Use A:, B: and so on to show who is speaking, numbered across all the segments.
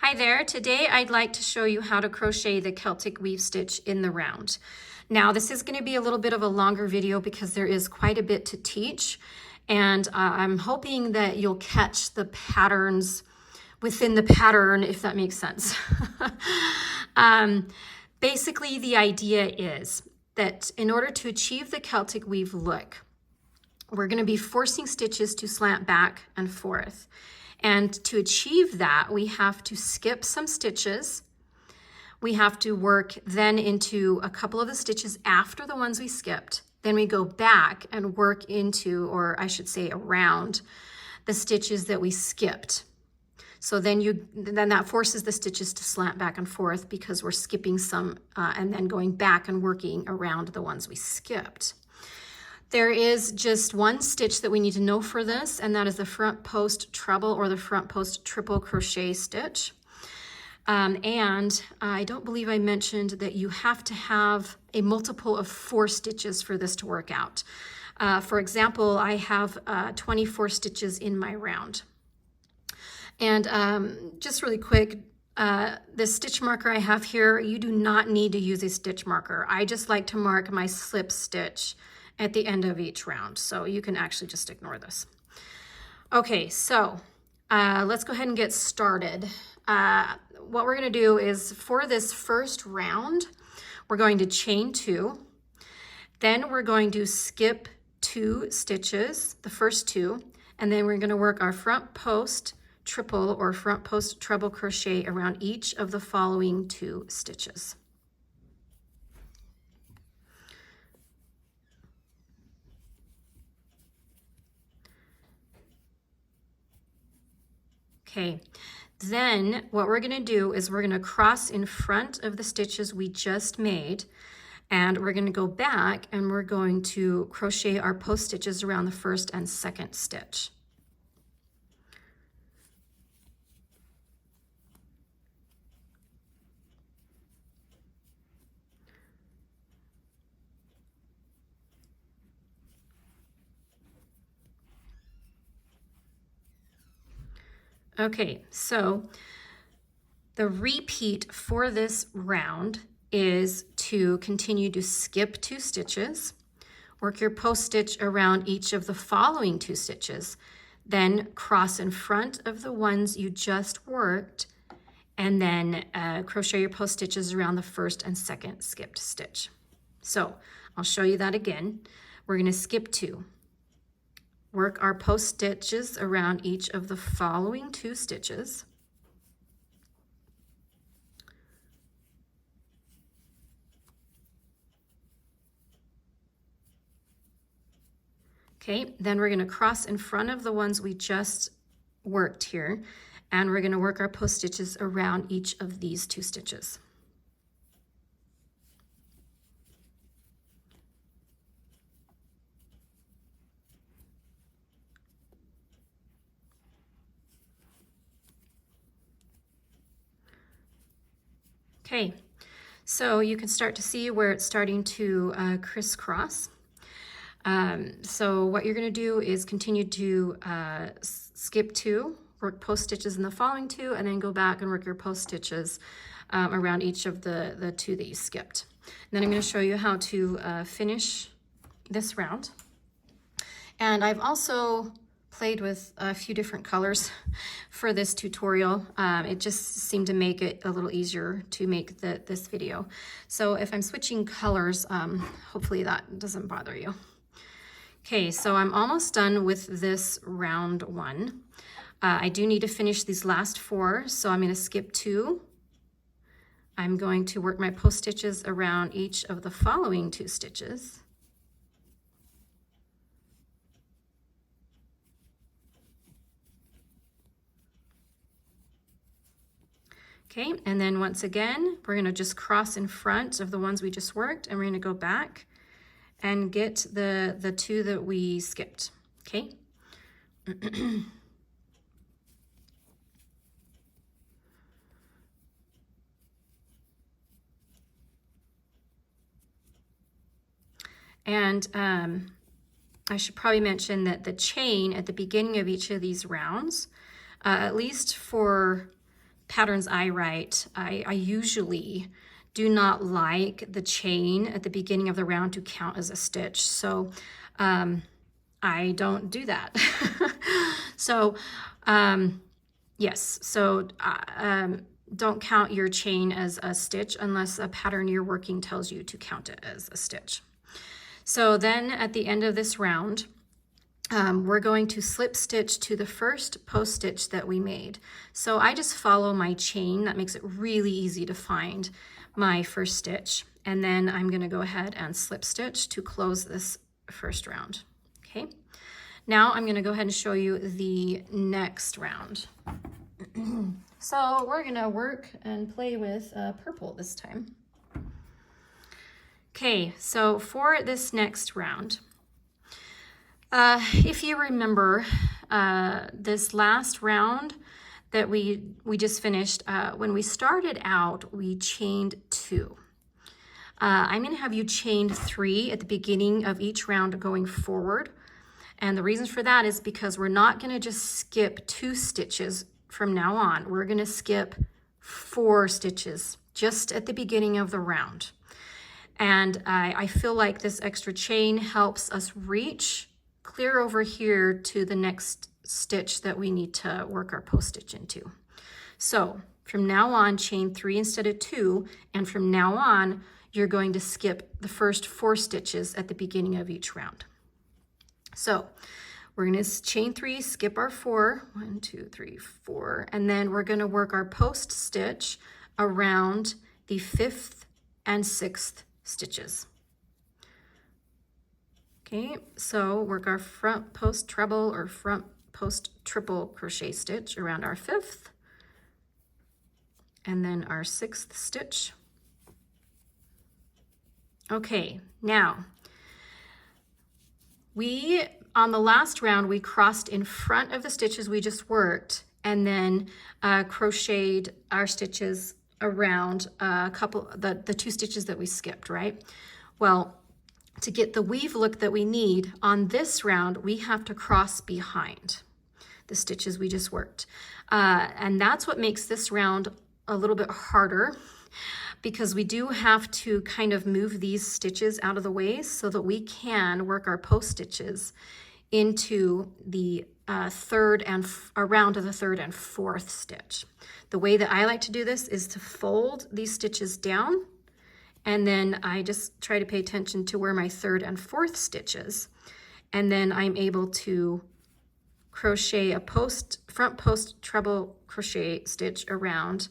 A: Hi there, today I'd like to show you how to crochet the Celtic Weave Stitch in the round. Now this is going to be a little bit of a longer video because there is quite a bit to teach, and I'm hoping that you'll catch the patterns within the pattern, if that makes sense. Basically the idea is that in order to achieve the Celtic Weave look, we're going to be forcing stitches to slant back and forth. And to achieve that, we have to skip some stitches. We have to work then into a couple of the stitches after the ones we skipped. Then we go back and work into, or I should say around, the stitches that we skipped. So then that forces the stitches to slant back and forth because we're skipping some and then going back and working around the ones we skipped. There is just one stitch that we need to know for this, and that is the front post treble or the front post triple crochet stitch. And I don't believe I mentioned that you have to have a multiple of 4 stitches for this to work out. For example, I have 24 stitches in my round. And just really quick, this stitch marker I have here, you do not need to use a stitch marker. I just like to mark my slip stitch at the end of each round, so you can actually just ignore this. Okay, so let's go ahead and get started. What we're going to do is for this first round, we're going to chain 2, then we're going to skip 2 stitches, the first 2, and then we're going to work our front post triple or front post treble crochet around each of the following 2 stitches. Okay, then what we're going to do is we're going to cross in front of the stitches we just made, and we're going to go back and we're going to crochet our post stitches around the first and second stitch. Okay, so the repeat for this round is to continue to skip 2 stitches, work your post stitch around each of the following 2 stitches, then cross in front of the ones you just worked, and then crochet your post stitches around the first and second skipped stitch. So I'll show you that again. We're going to skip 2. Work our post stitches around each of the following 2 stitches. Okay, then we're going to cross in front of the ones we just worked here, and we're going to work our post stitches around each of these 2 stitches. Okay, so you can start to see where it's starting to crisscross. So what you're going to do is continue to skip 2, work post stitches in the following 2, and then go back and work your post stitches around each of the 2 that you skipped. And then I'm going to show you how to finish this round. And I've also played with a few different colors for this tutorial. It just seemed to make it a little easier to make this video. So if I'm switching colors, hopefully that doesn't bother you. Okay, so I'm almost done with this round 1. I do need to finish these last 4, so I'm going to skip 2. I'm going to work my post stitches around each of the following 2 stitches. Okay, and then once again, we're going to just cross in front of the ones we just worked, and we're going to go back and get the 2 that we skipped. Okay. And I should probably mention that the chain at the beginning of each of these rounds, at least for patterns I write, I usually do not like the chain at the beginning of the round to count as a stitch. So I don't do that. So yes, so don't count your chain as a stitch unless a pattern you're working tells you to count it as a stitch. So then at the end of this round, we're going to slip stitch to the first post stitch that we made. So I just follow my chain. That makes it really easy to find my first stitch. And then I'm going to go ahead and slip stitch to close this first round. Okay. Now I'm going to go ahead and show you the next round. So we're going to work and play with purple this time. Okay, so for this next round, if you remember this last round that we just finished, when we started out, we chained 2. I'm going to have you chain 3 at the beginning of each round going forward. And the reason for that is because we're not going to just skip 2 stitches from now on. We're going to skip 4 stitches just at the beginning of the round. And I feel like this extra chain helps us reach clear over here to the next stitch that we need to work our post stitch into. So from now on, chain 3 instead of 2, and from now on, you're going to skip the first 4 stitches at the beginning of each round. So we're going to chain 3, skip our 4, 1, 2, 3, 4, and then we're going to work our post stitch around the 5th and 6th stitches. Okay, so work our front post treble or front post triple crochet stitch around our 5th, and then our 6th stitch. Okay, now on the last round, we crossed in front of the stitches we just worked, and then crocheted our stitches around the 2 stitches that we skipped, right? Well, to get the weave look that we need on this round, we have to cross behind the stitches we just worked. And that's what makes this round a little bit harder, because we do have to kind of move these stitches out of the way so that we can work our post stitches into the around to the 3rd and 4th stitch. The way that I like to do this is to fold these stitches down, and then I just try to pay attention to where my 3rd and 4th stitch is, and then I'm able to crochet a front post treble crochet stitch around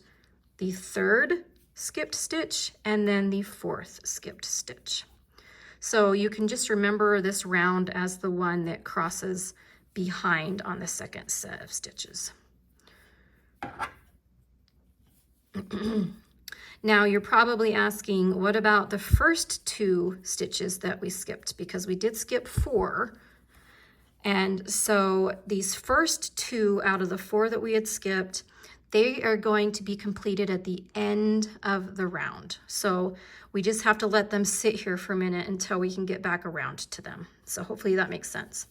A: the 3rd skipped stitch and then the 4th skipped stitch. So you can just remember this round as the one that crosses behind on the 2nd set of stitches. Now you're probably asking, what about the first 2 stitches that we skipped? Because we did skip 4. And so these first 2 out of the 4 that we had skipped, they are going to be completed at the end of the round. So we just have to let them sit here for a minute until we can get back around to them. So hopefully that makes sense.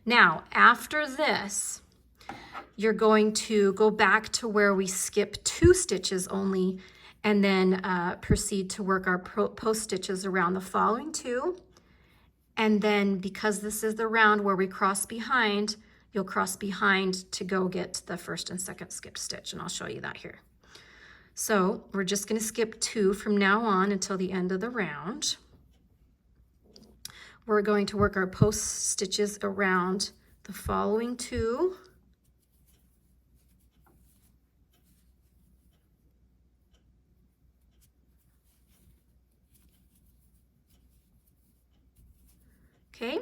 A: Now, after this, you're going to go back to where we skip 2 stitches only, and then proceed to work our post stitches around the following 2. And then because this is the round where we cross behind, you'll cross behind to go get the 1st and 2nd skipped stitch, and I'll show you that here. So we're just going to skip 2 from now on until the end of the round. We're going to work our post stitches around the following 2. Okay,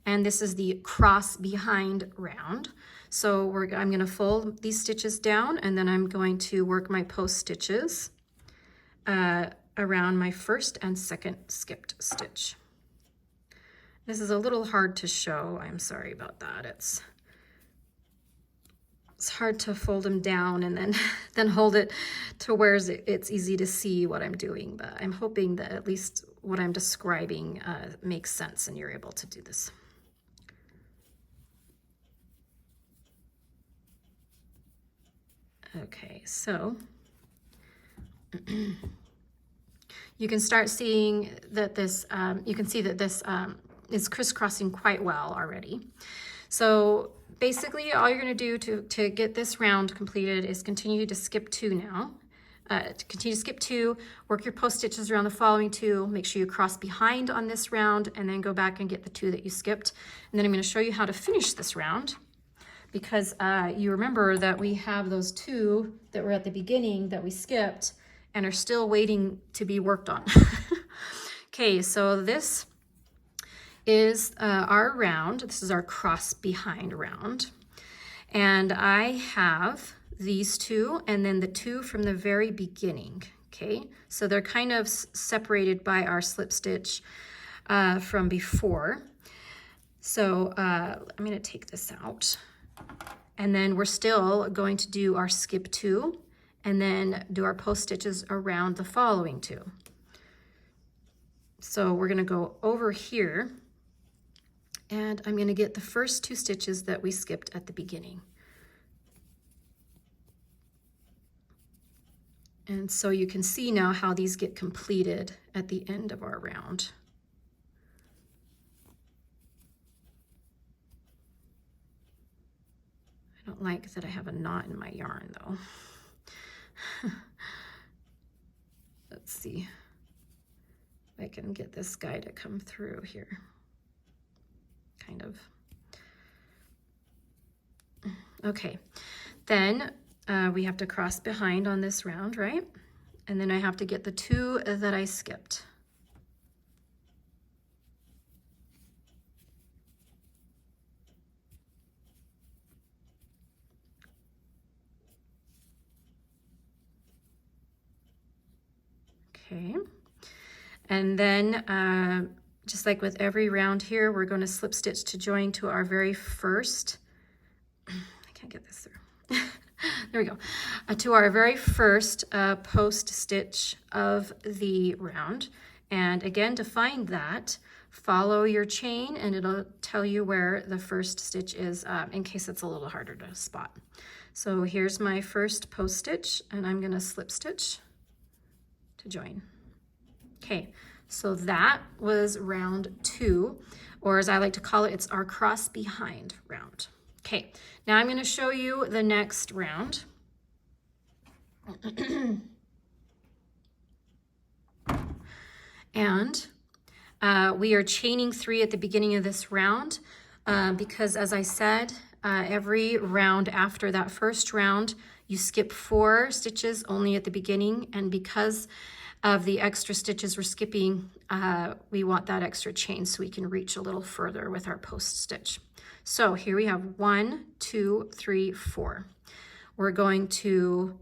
A: and this is the cross behind round. So I'm going to fold these stitches down, and then I'm going to work my post stitches around my 1st and 2nd skipped stitch. This is a little hard to show. I'm sorry about that. It's hard to fold them down and then hold it to where it's easy to see what I'm doing, but I'm hoping that at least what I'm describing makes sense and you're able to do this. Okay, so you can start seeing that this, you can see that this is crisscrossing quite well already. So basically all you're going to do to get this round completed is continue to skip 2 now. Continue to skip 2, work your post stitches around the following 2, make sure you cross behind on this round, and then go back and get the 2 that you skipped. And then I'm going to show you how to finish this round, because you remember that we have those 2 that were at the beginning that we skipped and are still waiting to be worked on. Okay, so this is our round. This is our cross behind round. And I have these 2 and then the 2 from the very beginning. Okay, so they're kind of separated by our slip stitch from before. So I'm going to take this out. And then we're still going to do our skip 2 and then do our post stitches around the following 2. So we're going to go over here, and I'm going to get the first 2 stitches that we skipped at the beginning. And so you can see now how these get completed at the end of our round. I don't like that I have a knot in my yarn though. Let's see if I can get this guy to come through here. Kind of. Okay, then we have to cross behind on this round, right? And then I have to get the 2 that I skipped. Okay, and then just like with every round here, we're going to slip stitch to join to our very first, I can't get this through. There we go. To our very first post stitch of the round. And again, to find that, follow your chain and it'll tell you where the first stitch is in case it's a little harder to spot. So here's my first post stitch, and I'm going to slip stitch to join. Okay, so that was round 2, or as I like to call it, it's our cross behind round. Okay, now I'm going to show you the next round. And we are chaining 3 at the beginning of this round because, as I said, every round after that first round, you skip 4 stitches only at the beginning, and because of the extra stitches we're skipping, we want that extra chain so we can reach a little further with our post stitch. So here we have 1, 2, 3, 4. We're going to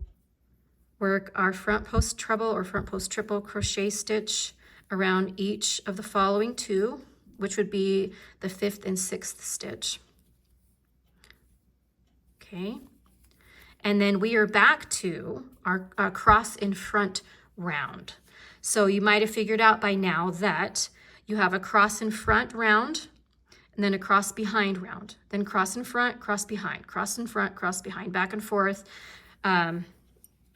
A: work our front post treble or front post triple crochet stitch around each of the following 2, which would be the 5th and 6th stitch. Okay, and then we are back to our cross in front round. So you might have figured out by now that you have a cross in front round, and then a cross behind round, then cross in front, cross behind, cross in front, cross behind, back and forth when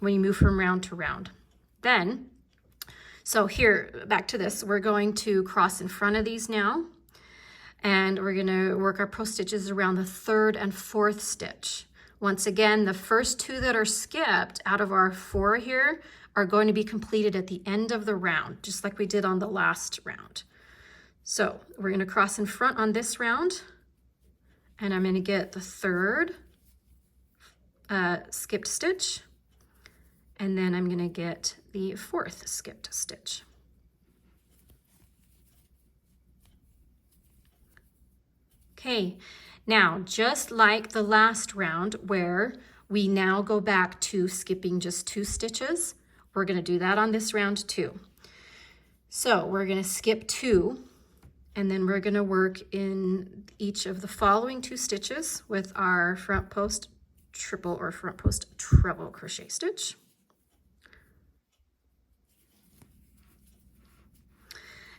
A: you move from round to round. Then, so here, back to this, we're going to cross in front of these now, and we're going to work our post stitches around the 3rd and 4th stitch. Once again, the first 2 that are skipped out of our 4 here are going to be completed at the end of the round, just like we did on the last round. So we're going to cross in front on this round, and I'm going to get the 3rd skipped stitch, and then I'm going to get the 4th skipped stitch. Okay, now just like the last round where we now go back to skipping just 2 stitches, we're going to do that on this round too. So we're going to skip 2, and then we're going to work in each of the following 2 stitches with our front post triple or front post treble crochet stitch.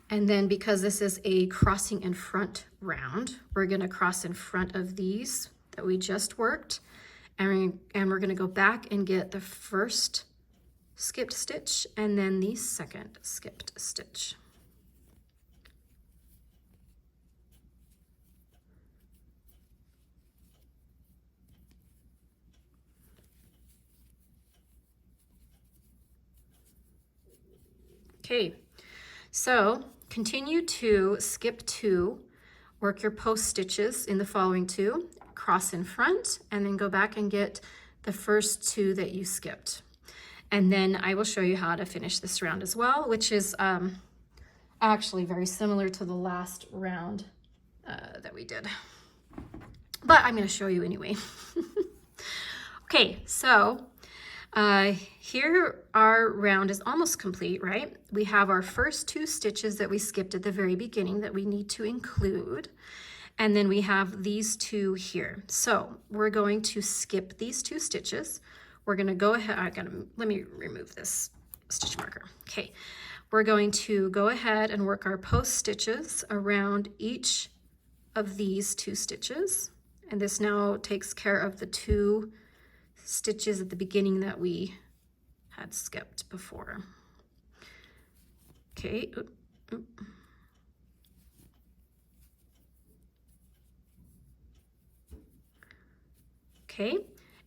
A: And then because this is a crossing in front round, we're going to cross in front of these that we just worked, and we're going to go back and get the first skipped stitch and then the second skipped stitch. Okay, so continue to skip 2, work your post stitches in the following 2, cross in front, and then go back and get the first 2 that you skipped. And then I will show you how to finish this round as well, which is actually very similar to the last round that we did. But I'm going to show you anyway. Okay, so here our round is almost complete, right? We have our first 2 stitches that we skipped at the very beginning that we need to include. And then we have these 2 here. So we're going to skip these 2 stitches. We're going to go ahead, let me remove this stitch marker. Okay, we're going to go ahead and work our post stitches around each of these 2 stitches. And this now takes care of the 2 stitches at the beginning that we had skipped before. Okay. Okay,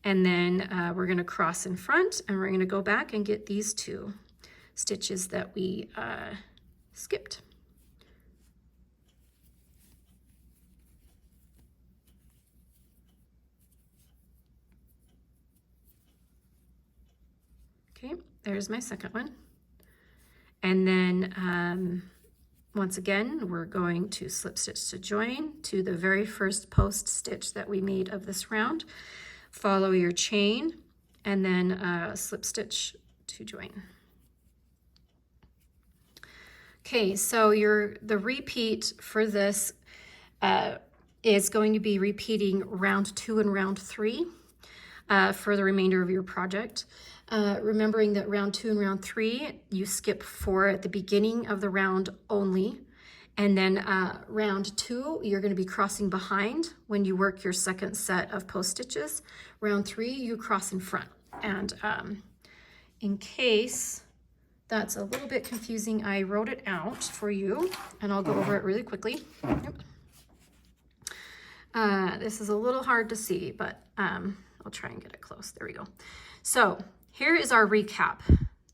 A: and then we're going to cross in front, and we're going to go back and get these 2 stitches that we skipped. Okay, there's my second one. And then once again, we're going to slip stitch to join to the very first post stitch that we made of this round. Follow your chain and then slip stitch to join. Okay, so the repeat for this is going to be repeating round 2 and round 3 for the remainder of your project. Remembering that round 2 and round 3, you skip 4 at the beginning of the round only. And then round 2, you're going to be crossing behind when you work your second set of post stitches. Round 3, you cross in front. And in case that's a little bit confusing, I wrote it out for you, and I'll go over it really quickly. Yep. This is a little hard to see, but I'll try and get it close. There we go. So here is our recap.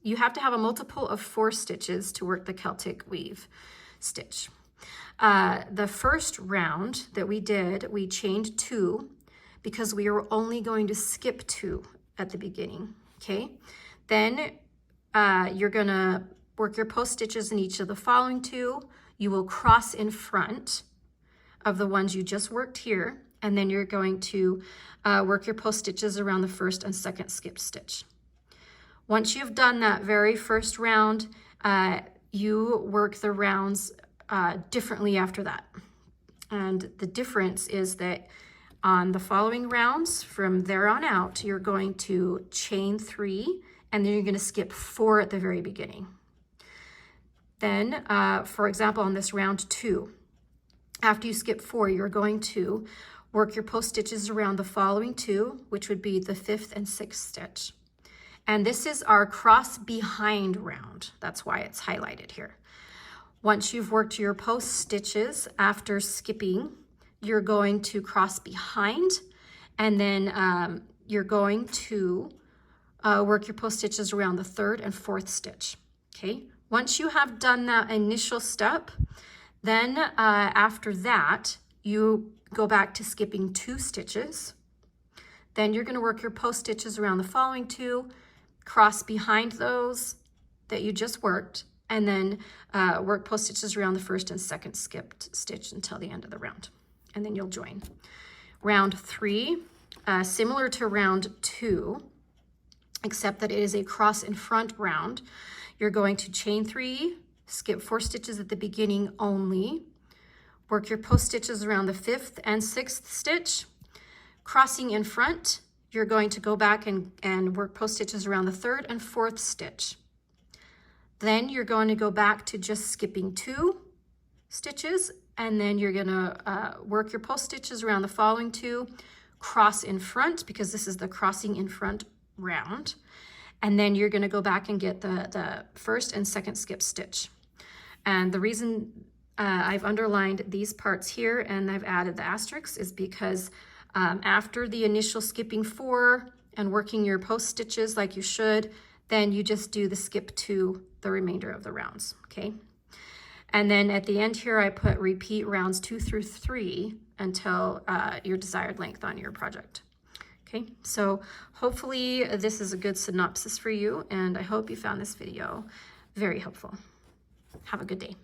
A: You have to have a multiple of 4 stitches to work the Celtic Weave Stitch. The first round that we did, we chained 2 because we were only going to skip 2 at the beginning, okay? Then you're gonna work your post stitches in each of the following 2. You will cross in front of the ones you just worked here, and then you're going to work your post stitches around the first and second skipped stitch. Once you've done that very first round, you work the rounds differently after that. And the difference is that on the following rounds, from there on out, you're going to chain 3, and then you're going to skip 4 at the very beginning. Then, for example, on this round 2, after you skip 4, you're going to work your post stitches around the following 2, which would be the 5th and 6th stitch. And this is our cross behind round. That's why it's highlighted here. Once you've worked your post stitches after skipping, you're going to cross behind, and then you're going to work your post stitches around the 3rd and 4th stitch. Okay, once you have done that initial step, then after that, you go back to skipping 2 stitches. Then you're going to work your post stitches around the following 2, cross behind those that you just worked, and then work post stitches around the 1st and 2nd skipped stitch until the end of the round. And then you'll join. Round 3, similar to round 2, except that it is a cross in front round. You're going to chain 3, skip 4 stitches at the beginning only, work your post stitches around the 5th and 6th stitch. Crossing in front, you're going to go back and work post stitches around the 3rd and 4th stitch. Then you're going to go back to just skipping 2 stitches, and then you're going to work your post stitches around the following 2, cross in front, because this is the crossing in front round. And then you're going to go back and get the first and second skip stitch. And the reason I've underlined these parts here and I've added the asterisks is because after the initial skipping 4 and working your post stitches like you should, then you just do the skip to the remainder of the rounds, okay? And then at the end here, I put repeat rounds 2 through 3 until your desired length on your project. Okay, so hopefully this is a good synopsis for you, and I hope you found this video very helpful. Have a good day.